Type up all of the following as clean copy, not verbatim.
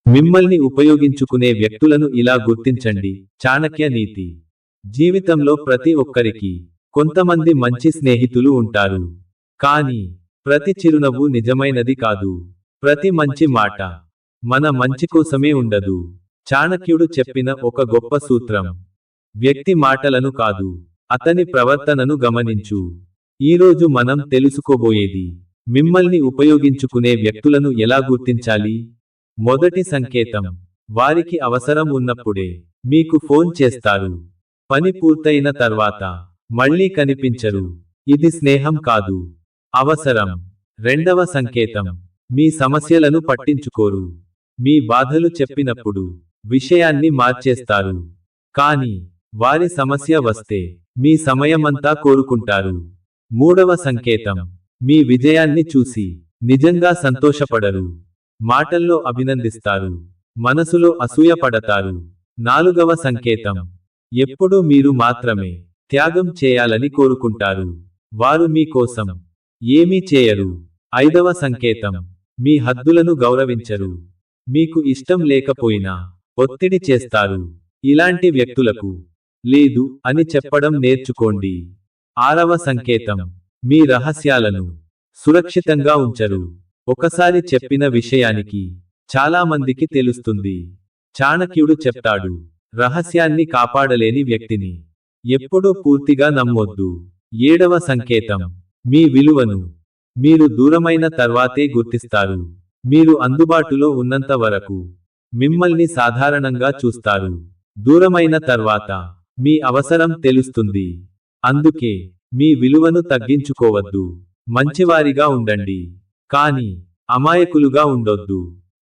మిమ్మల్ని ఉపయోగించుకునే వ్యక్తులను ఇలా గుర్తించండి. చాణక్య నీతి. జీవితంలో ప్రతి ఒక్కరికి కొంతమంది మంచి స్నేహితులు ఉంటారు. కానీ ప్రతి చిరునవ్వు నిజమైనది కాదు. ప్రతి మంచి మాట మన మంచి కోసమే ఉండదు. చాణక్యుడు చెప్పిన ఒక గొప్ప సూత్రం. వ్యక్తి మాటలను కాదు, అతని ప్రవర్తనను గమనించు. ఈరోజు మనం తెలుసుకోబోయేది, మిమ్మల్ని ఉపయోగించుకునే వ్యక్తులను ఎలా గుర్తించాలి. మొదటి సంకేతం, వారికి అవసరం ఉన్నప్పుడే మీకు ఫోన్ చేస్తారు. పని పూర్తయిన తర్వాత మళ్ళీ కనిపించరు. ఇది స్నేహం కాదు, అవసరం. రెండవ సంకేతం, మీ సమస్యలను పట్టించుకోరు. మీ బాధలు చెప్పినప్పుడు విషయాన్ని మార్చేస్తారు. కానీ వారి సమస్య వస్తే మీ సమయమంతా కోరుకుంటారు. మూడవ సంకేతం, మీ విజయాన్ని చూసి నిజంగా సంతోషపడరు. మాటల్లో అభినందిస్తారు, మనసులో అసూయపడతారు. నాలుగవ సంకేతం, ఎప్పుడూ మీరు మాత్రమే త్యాగం చేయాలని కోరుకుంటారు. వారు మీ కోసం ఏమీ చేయరు. ఐదవ సంకేతం, మీ హద్దులను గౌరవించరు. మీకు ఇష్టం లేకపోయినా ఒత్తిడి చేస్తారు. ఇలాంటి వ్యక్తులకు లేదు అని చెప్పడం నేర్చుకోండి. ఆరవ సంకేతం, మీ రహస్యాలను సురక్షితంగా ఉంచరు. ఒకసారి చెప్పిన విషయానికి చాలా మందికి తెలుస్తుంది. చాణక్యుడు చెప్తాడు, రహస్యాన్ని కాపాడలేని వ్యక్తిని ఎప్పుడూ పూర్తిగా నమ్మొద్దు. ఏడవ సంకేతం, మీ విలువను మీరు దూరమైన తర్వాతే గుర్తిస్తారు. మీరు అందుబాటులో ఉన్నంత వరకు మిమ్మల్ని సాధారణంగా చూస్తారు. దూరమైన తర్వాత మీ అవసరం తెలుస్తుంది. అందుకే మీ విలువను తగ్గించుకోవద్దు. మంచివారిగా ఉండండి, కానీ అమాయకులుగా ఉండొద్దు.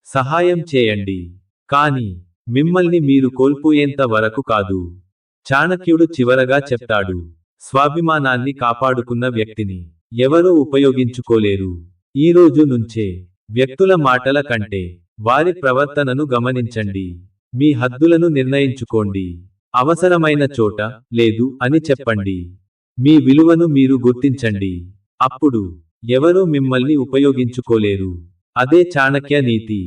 సహాయం చేయండి, కానీ మిమ్మల్ని మీరు కోల్పోయేంత వరకు కాదు. చాణక్యుడు చివరగా చెప్తాడు, స్వాభిమానాన్ని కాపాడుకున్న వ్యక్తిని ఎవరూ ఉపయోగించుకోలేరు. ఈ రోజు నుంచే వ్యక్తుల మాటల కంటే వారి ప్రవర్తనను గమనించండి. మీ హద్దులను నిర్ణయించుకోండి. అవసరమైన చోట లేదు అని చెప్పండి. మీ విలువను మీరు గుర్తించండి. అప్పుడు ఎవరూ మిమ్మల్ని ఉపయోగించుకోలేరు. అదే చాణక్య నీతి.